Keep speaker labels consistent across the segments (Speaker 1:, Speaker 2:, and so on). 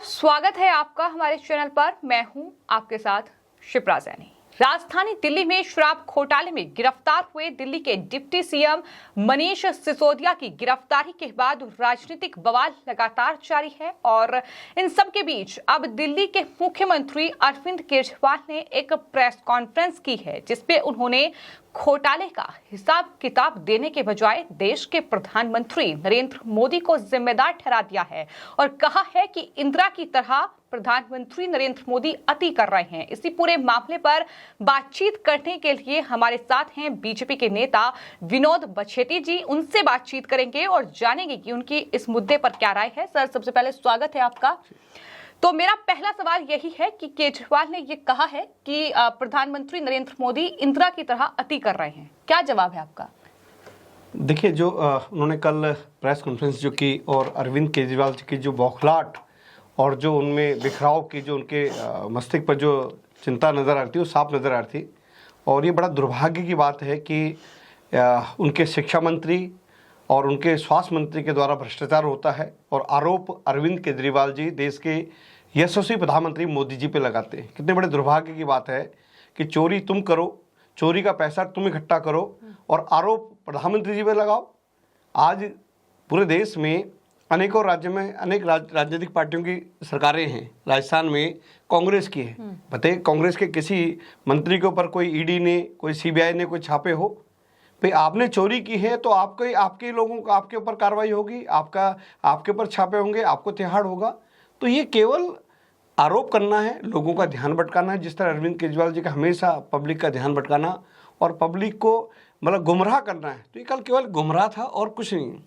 Speaker 1: स्वागत है आपका हमारे चैनल पर। मैं हूं आपके साथ शिप्रा सैनी। राजधानी दिल्ली में शराब घोटाले में गिरफ्तार हुए दिल्ली के डिप्टी सीएम मनीष सिसोदिया की गिरफ्तारी के बाद राजनीतिक बवाल लगातार जारी है और इन सब के बीच अब दिल्ली के मुख्यमंत्री अरविंद केजरीवाल ने एक प्रेस कॉन्फ्रेंस की है जिसपे उन्होंने घोटाले का हिसाब किताब देने के बजाय देश के प्रधानमंत्री नरेंद्र मोदी को जिम्मेदार ठहरा दिया है और कहा है कि इंदिरा की तरह प्रधानमंत्री नरेंद्र मोदी अति कर रहे हैं। इसी पूरे मामले पर बातचीत करने के लिए हमारे साथ हैं बीजेपी के नेता विनोद बछेती जी। उनसे बातचीत करेंगे और जानेंगे कि उनकी इस मुद्दे पर क्या राय है। सर, सबसे पहले स्वागत है आपका। तो मेरा पहला सवाल यही है कि केजरीवाल ने ये कहा है कि प्रधानमंत्री नरेंद्र मोदी इंदिरा की तरह अति कर रहे हैं, क्या जवाब है आपका?
Speaker 2: देखिए, जो उन्होंने कल प्रेस कॉन्फ्रेंस जो की और अरविंद केजरीवाल जी की जो बौखलाहट और जो उनमें बिखराव की जो उनके मस्तिष्क पर जो चिंता नज़र आ रही थी वो साफ नज़र आ रही थी। और ये बड़ा दुर्भाग्य की बात है कि उनके शिक्षा मंत्री और उनके स्वास्थ्य मंत्री के द्वारा भ्रष्टाचार होता है और आरोप अरविंद केजरीवाल जी देश के यशस्वी प्रधानमंत्री मोदी जी पे लगाते हैं। कितने बड़े दुर्भाग्य की बात है कि चोरी तुम करो, चोरी का पैसा तुम इकट्ठा करो और आरोप प्रधानमंत्री जी पे लगाओ। आज पूरे देश में अनेकों राज्यों में अनेक राजनीतिक पार्टियों की सरकारें हैं। राजस्थान में कांग्रेस की है। बताइए, कांग्रेस के किसी मंत्री के ऊपर कोई ईडी ने, कोई सीबीआई ने कोई छापे हो? भाई, आपने चोरी की है तो आपके लोगों को आपके ऊपर कार्रवाई होगी, आपके ऊपर छापे होंगे, आपको तिहाड़ होगा। तो ये केवल आरोप करना है, लोगों का ध्यान भटकाना है, जिस तरह अरविंद केजरीवाल जी का हमेशा पब्लिक का ध्यान भटकाना और पब्लिक को मतलब गुमराह करना है। तो ये कल केवल गुमराह था और कुछ नहीं।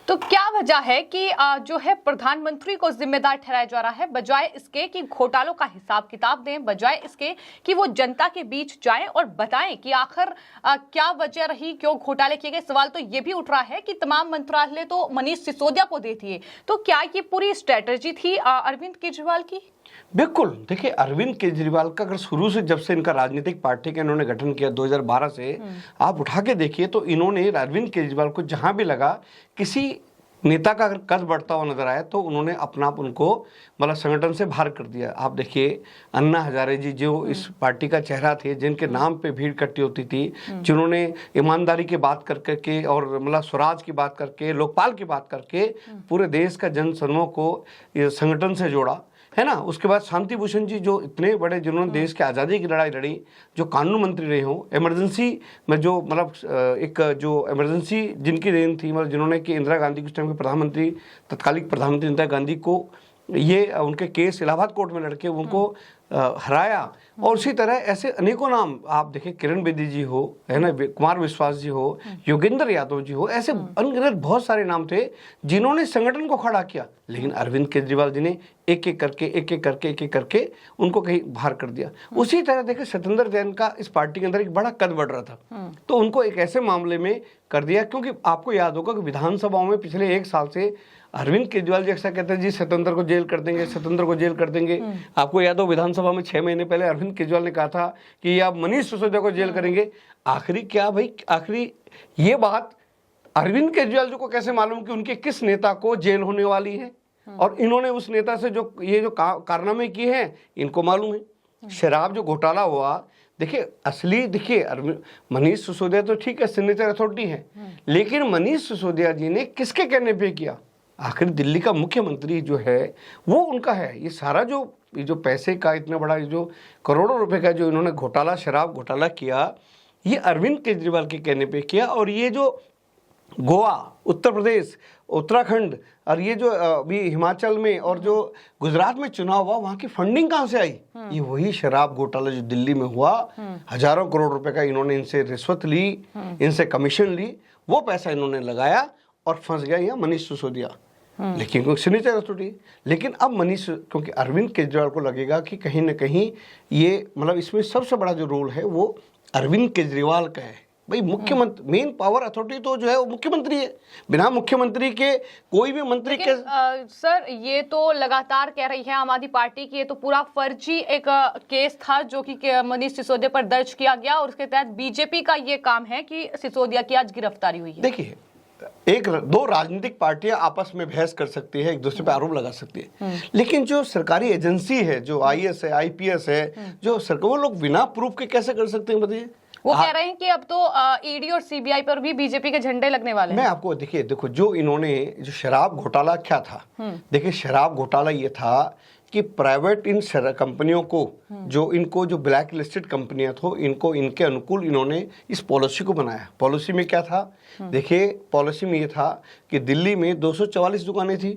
Speaker 1: तो क्या वजह है कि जो है प्रधानमंत्री को जिम्मेदार ठहराया जा रहा है बजाय इसके कि घोटालों का हिसाब किताब दें, बजाय इसके कि वो जनता के बीच जाएं और बताएं कि आखिर क्या वजह रही, क्यों घोटाले किए गए। सवाल तो ये भी उठ रहा है कि तमाम मंत्रालय तो मनीष सिसोदिया को दे दिए। तो क्या ये पूरी स्ट्रेटजी थी अरविंद केजरीवाल की?
Speaker 2: बिल्कुल। देखिए, अरविंद केजरीवाल का अगर शुरू से जब से इनका राजनीतिक पार्टी का इन्होंने गठन किया 2012 से आप उठा के देखिए तो इन्होंने अरविंद केजरीवाल को जहां भी लगा किसी नेता का अगर कद बढ़ता हुआ नजर आया तो उन्होंने अपना आप उनको मतलब संगठन से बाहर कर दिया। आप देखिए, अन्ना हजारे जी जो इस पार्टी का चेहरा थे, जिनके नाम पे भीड़ इकट्ठी होती थी, जिन्होंने ईमानदारी की बात कर करके और मतलब स्वराज की बात करके, लोकपाल की बात करके पूरे देश का जन समूह को संगठन से जोड़ा, है ना। उसके बाद शांति भूषण जी जो इतने बड़े, जिन्होंने देश की आज़ादी की लड़ाई लड़ी, जो कानून मंत्री रहे हो, इमरजेंसी में जो मतलब एक जो इमरजेंसी जिनकी देन थी, मतलब जिन्होंने कि इंदिरा गांधी के टाइम के प्रधानमंत्री, तत्कालीन प्रधानमंत्री इंदिरा गांधी को ये उनके केस इलाहाबाद कोर्ट में लड़के उनको हराया। और उसी तरह ऐसे अनेकों नाम आप देखें, किरण बेदी जी हो, है ना, कुमार विश्वास जी हो, योगेंद्र यादव जी हो, ऐसे अनगिनत बहुत सारे नाम थे जिन्होंने संगठन को खड़ा किया। लेकिन अरविंद केजरीवाल जी ने एक एक करके उनको कहीं बाहर कर दिया। उसी तरह देखिए, सत्येंद्र जैन का इस पार्टी के अंदर एक बड़ा कद बढ़ रहा था तो उनको एक ऐसे मामले में कर दिया, क्योंकि आपको याद होगा कि विधानसभाओं में पिछले एक साल से अरविंद केजरीवाल जी अक्सर कहते हैं जी सत्येंद्र को जेल कर देंगे, सत्येंद्र को जेल कर देंगे। आपको याद हो विधानसभा में 6 महीने पहले अरविंद केजरीवाल ने कहा था कि आप मनीष सिसोदिया को जेल करेंगे। आखिरी क्या भाई, आखिरी ये बात अरविंद केजरीवाल जी को कैसे मालूम कि उनके किस नेता को जेल होने वाली है? और इन्होंने उस नेता से जो ये जो कारनामे किए हैं इनको मालूम है। शराब जो घोटाला हुआ, देखिए असली, देखिए मनीष सिसोदिया तो ठीक है, सिग्नेचर अथॉरिटी है, लेकिन मनीष सिसोदिया जी ने किसके कहने पे किया? आखिर दिल्ली का मुख्यमंत्री जो है वो उनका है। ये सारा जो पैसे का इतना बड़ा जो करोड़ों रुपए का जो इन्होंने घोटाला, शराब घोटाला किया, ये अरविंद केजरीवाल के कहने पे किया। और ये जो गोवा, उत्तर प्रदेश, उत्तराखंड और ये जो अभी हिमाचल में और जो गुजरात में चुनाव हुआ, वहां की फंडिंग कहां से आई? ये वही शराब घोटाला जो दिल्ली में हुआ, हजारों करोड़ रुपए का इन्होंने इनसे रिश्वत ली, इनसे कमीशन ली, वो पैसा इन्होंने लगाया और फंस गया यहाँ मनीष सिसोदिया। लेकिन क्योंकि सिग्नेचर अथॉरिटी, लेकिन अब मनीष, क्योंकि अरविंद केजरीवाल को लगेगा कि कहीं ना कहीं ये मतलब इसमें सबसे बड़ा जो रोल है वो अरविंद केजरीवाल का है। भाई, मुख्यमंत्री, मेन पावर अथॉरिटी तो जो है वो मुख्यमंत्री है। बिना मुख्यमंत्री के कोई भी मंत्री के
Speaker 1: सर, ये तो लगातार कह रही है आम आदमी पार्टी की ये तो पूरा फर्जी एक केस था जो कि मनीष सिसोदिया पर दर्ज किया गया और उसके तहत बीजेपी का ये काम है कि सिसोदिया की आज गिरफ्तारी हुई है।
Speaker 2: देखिए, एक दो राजनीतिक पार्टियां आपस में बहस कर सकती है, एक दूसरे पे आरोप लगा सकती है, लेकिन जो सरकारी एजेंसी है, जो आईएएस है, आईपीएस है, जो सरकार, वो लोग बिना प्रूफ के कैसे कर सकते हैं बताइए?
Speaker 1: वो कह रहे हैं कि अब तो ईडी और सीबीआई पर भी बीजेपी के झंडे लगने वाले हैं।
Speaker 2: मैं आपको देखो जो इन्होंने जो शराब घोटाला क्या था, देखिए शराब घोटाला ये था कि प्राइवेट इन कंपनियों को जो ब्लैक लिस्टेड कंपनियां थो, इनको इनके अनुकूल इन्होंने इस पॉलिसी को बनाया। पॉलिसी में क्या था? देखिए पॉलिसी में ये था कि दिल्ली में 244 दुकानें थी,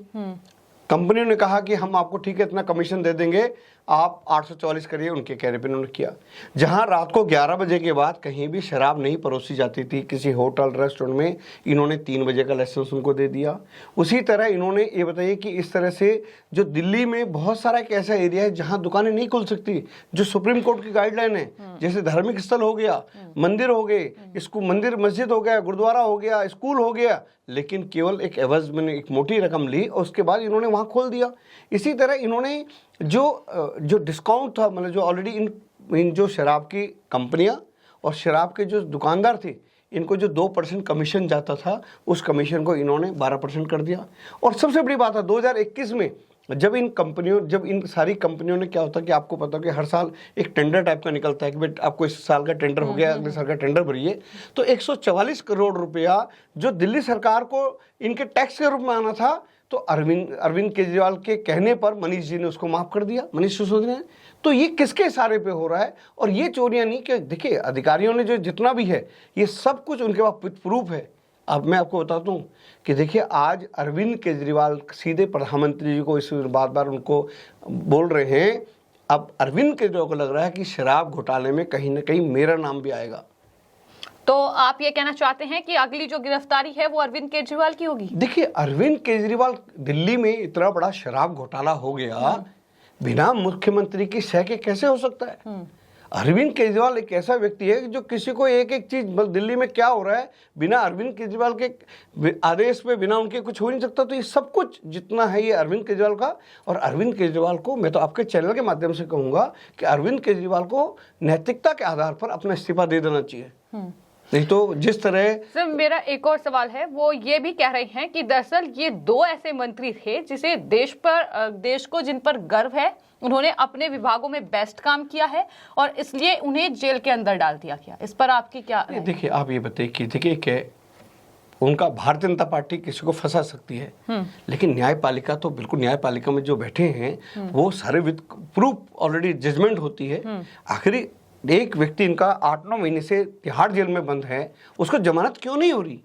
Speaker 2: कंपनियों ने कहा कि हम आपको ठीक है इतना कमीशन दे देंगे, आप 844 करिए, उनके कहने पे उन्होंने किया। जहां रात को 11 बजे के बाद कहीं भी शराब नहीं परोसी जाती थी किसी होटल रेस्टोरेंट में, इन्होंने 3 बजे का लाइसेंस उनको दे दिया। उसी तरह इन्होंने ये बताइए कि इस तरह से जो दिल्ली में बहुत सारा एक ऐसा एरिया है जहां दुकानें नहीं खुल सकती, जो सुप्रीम कोर्ट की गाइडलाइन है, जैसे धार्मिक स्थल हो गया, मंदिर हो गए, इसको मंदिर मस्जिद हो गया, गुरुद्वारा हो गया, स्कूल हो गया, लेकिन केवल एक एवज में एक मोटी रकम ली और उसके बाद इन्होंने वहां खोल दिया। इसी तरह इन्होंने जो डिस्काउंट था, मतलब जो ऑलरेडी इन जो शराब की कंपनियां और शराब के जो दुकानदार थे, इनको जो 2% कमीशन जाता था, उस कमीशन को इन्होंने 12% कर दिया। और सबसे बड़ी बात है 2021 में जब इन सारी कंपनियों ने, क्या होता है कि आपको पता है कि हर साल एक टेंडर टाइप का निकलता है कि भाई आपको इस साल का टेंडर हो गया, अगले साल का टेंडर भरिए, तो 144 करोड़ रुपया जो दिल्ली सरकार को इनके टैक्स के रूप में आना था, तो अरविंद केजरीवाल के कहने पर मनीष जी ने उसको माफ कर दिया, मनीष सिसोदिया ने। तो ये किसके इशारे पे हो रहा है? और ये चोरियां नहीं कि देखिए अधिकारियों ने जो जितना भी है ये सब कुछ उनके पास प्रूफ है। अब मैं आपको बताता हूँ कि देखिए आज अरविंद केजरीवाल सीधे प्रधानमंत्री जी को इस बार उनको बोल रहे हैं। अब अरविंद केजरीवाल को लग रहा है कि शराब घोटाले में कहीं ना कहीं मेरा नाम भी आएगा।
Speaker 1: तो आप ये कहना चाहते हैं कि अगली जो गिरफ्तारी है वो अरविंद केजरीवाल की होगी? देखिए
Speaker 2: अरविंद केजरीवाल, दिल्ली में इतना बड़ा शराब घोटाला हो गया, बिना मुख्यमंत्री की सह के कैसे हो सकता है? अरविंद केजरीवाल एक ऐसा व्यक्ति है जो किसी को एक एक चीज, दिल्ली में क्या हो रहा है, बिना अरविंद केजरीवाल के आदेश पे, बिना उनके कुछ हो नहीं सकता। तो ये सब कुछ जितना है ये अरविंद केजरीवाल का। और अरविंद केजरीवाल को मैं तो आपके चैनल के माध्यम से कहूंगा कि अरविंद केजरीवाल को नैतिकता के आधार पर अपना इस्तीफा दे देना चाहिए। नहीं तो जिस तरह
Speaker 1: सर, मेरा एक और सवाल है, वो ये भी कह रहे हैं कि दरअसल ये 2 ऐसे मंत्री थे जिसे देश को जिन पर गर्व है, उन्होंने अपने विभागों में बेस्ट काम किया है और इसलिए उन्हें जेल के अंदर डाल दिया गया। इस पर आपकी क्या?
Speaker 2: देखिए आप ये बताइए कि देखिए उनका भारतीय जनता पार्टी किसी को फंसा सकती है, लेकिन न्यायपालिका तो बिल्कुल, न्यायपालिका में जो बैठे हैं वो सारे विद प्रूफ ऑलरेडी जजमेंट होती है। आखिरी एक व्यक्ति इनका 8-9 महीने से तिहाड़ जेल में बंद है, उसको जमानत क्यों नहीं हो रही?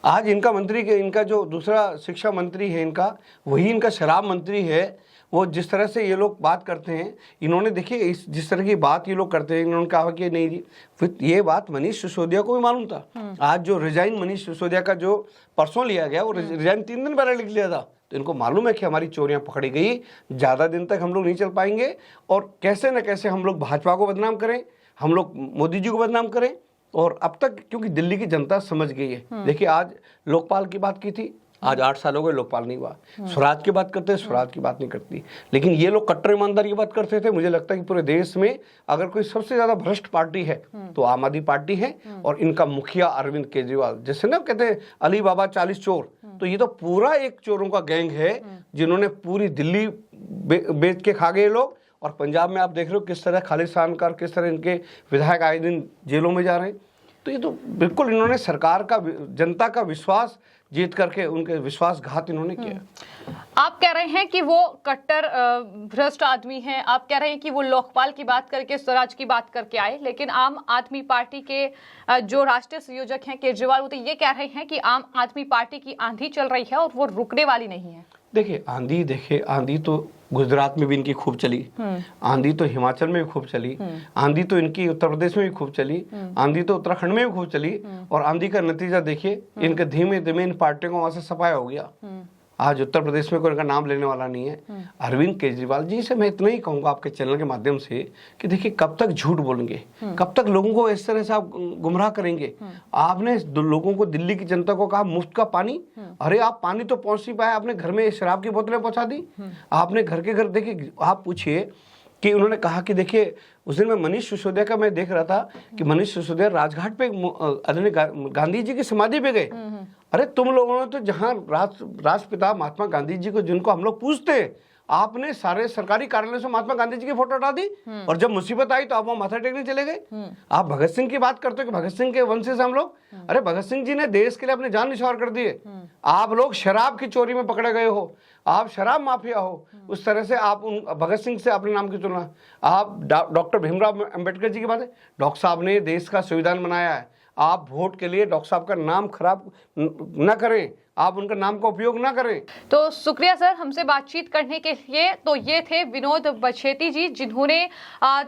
Speaker 2: आज इनका मंत्री के, इनका जो दूसरा शिक्षा मंत्री है इनका, वही इनका शराब मंत्री है। वो जिस तरह से ये लोग बात करते हैं, इन्होंने देखिए इस जिस तरह की बात ये लोग करते हैं, इन्होंने कहा कि नहीं जी, फिर ये बात मनीष सिसोदिया को भी मालूम था। आज जो रिजाइन मनीष सिसोदिया का जो परसों लिया गया, वो रिजाइन 3 दिन पहले लिख लिया था। तो इनको मालूम है कि हमारी चोरियां पकड़ी गई, ज़्यादा दिन तक हम लोग नहीं चल पाएंगे और कैसे न कैसे हम लोग भाजपा को बदनाम करें, हम लोग मोदी जी को बदनाम करें। और अब तक क्योंकि दिल्ली की जनता समझ गई है। देखिए आज लोकपाल की बात की थी, आज 8 साल हो गए लोकपाल नहीं हुआ। स्वराज की बात करते हैं, स्वराज की बात नहीं करती। लेकिन ये लोग कट्टर ईमानदारी की बात करते थे। मुझे लगता है कि पूरे देश में अगर कोई सबसे ज्यादा भ्रष्ट पार्टी है तो आम आदमी पार्टी है और इनका मुखिया अरविंद केजरीवाल। जैसे ना कहते हैं अली बाबा 40 चोर, तो ये तो पूरा एक चोरों का गैंग है जिन्होंने पूरी दिल्ली बेच के खा गए लोग। और पंजाब में आप देख रहे हो किस तरह खालिस्तानकार, किस तरह इनके विधायक आए दिन जेलों में जा रहे हैं। तो ये तो बिल्कुल इन्होंने सरकार का, जनता का विश्वास जीत करके उनके विश्वासघात इन्होंने किया।
Speaker 1: आप कह रहे हैं कि वो कट्टर भ्रष्ट आदमी हैं, आप कह रहे हैं कि वो लोकपाल की बात करके, स्वराज की बात करके आए, लेकिन आम आदमी पार्टी के जो राष्ट्रीय संयोजक हैं केजरीवाल, वो तो ये कह रहे हैं कि आम आदमी पार्टी की आंधी चल रही है और वो रुकने वाली नहीं है।
Speaker 2: देखिए आंधी तो गुजरात में भी इनकी खूब चली, आंधी तो हिमाचल में भी खूब चली, आंधी तो इनकी उत्तर प्रदेश में भी खूब चली, आंधी तो उत्तराखंड में भी खूब चली। और आंधी का नतीजा देखिए, इनके धीमे धीमे इन पार्टियों को वहां से सफाया हो गया। आज उत्तर प्रदेश में कोई इनका नाम लेने वाला नहीं है। अरविंद केजरीवाल जी से मैं इतना ही कहूंगा आपके चैनल के माध्यम से कि देखिए कब तक झूठ बोलेंगे, कब तक लोगों को इस तरह से आप गुमराह करेंगे। आपने लोगों को, दिल्ली की जनता को कहा मुफ्त का पानी, अरे आप पानी तो पहुंच नहीं पाए, आपने घर में शराब की बोतलें पहुंचा दी। आपने घर के घर, देखिए आप पूछिए कि उन्होंने कहा कि देखिए उस दिन मैं मनीष सिसोदिया का मैं देख रहा था कि मनीष सिसोदिया राजघाट पे आदरणीय गांधी जी की समाधि पे गए अरे तुम लोगों ने तो जहां राष्ट्रपिता महात्मा गांधी जी को, जिनको हम लोग पूछते, आपने सारे सरकारी कार्यालयों से महात्मा गांधी जी की फोटो हटा दी, और जब मुसीबत आई तो आप वहां माथा टेकने चले गए। आप भगत सिंह की बात करते हो कि भगत सिंह के वंश से हम लोग, अरे भगत सिंह जी ने देश के लिए अपने जान निछावर कर दिए। आप लोग शराब की चोरी में पकड़े गए हो, आप शराब माफिया हो, उस तरह से आप उन भगत सिंह से अपने नाम की तुलना। आप डॉक्टर भीमराव अंबेडकर जी की बात है, डॉक्टर साहब ने देश का संविधान बनाया है, आप वोट के लिए डॉक्टर साहब का नाम खराब न करें, आप उनका नाम का उपयोग ना करें।
Speaker 1: तो शुक्रिया सर हमसे बातचीत करने के लिए। तो ये थे विनोद बछेती जी, जिन्होंने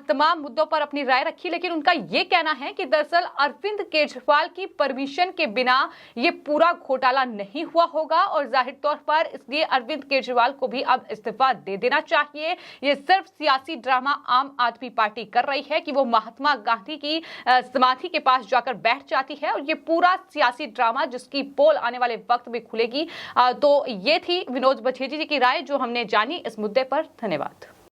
Speaker 1: तमाम मुद्दों पर अपनी राय रखी, लेकिन उनका ये कहना है कि दरअसल अरविंद केजरीवाल की परमिशन के बिना ये पूरा घोटाला नहीं हुआ होगा, और जाहिर तौर पर इसलिए अरविंद केजरीवाल को भी अब इस्तीफा दे देना चाहिए। ये सिर्फ सियासी ड्रामा आम आदमी पार्टी कर रही है कि वो महात्मा गांधी की समाधि के पास जाकर बैठ जाती है, और ये पूरा सियासी ड्रामा जिसकी पोल आने वाले वक्त में खुलेगी। तो ये थी विनोद बछेती जी की राय जो हमने जानी इस मुद्दे पर। धन्यवाद।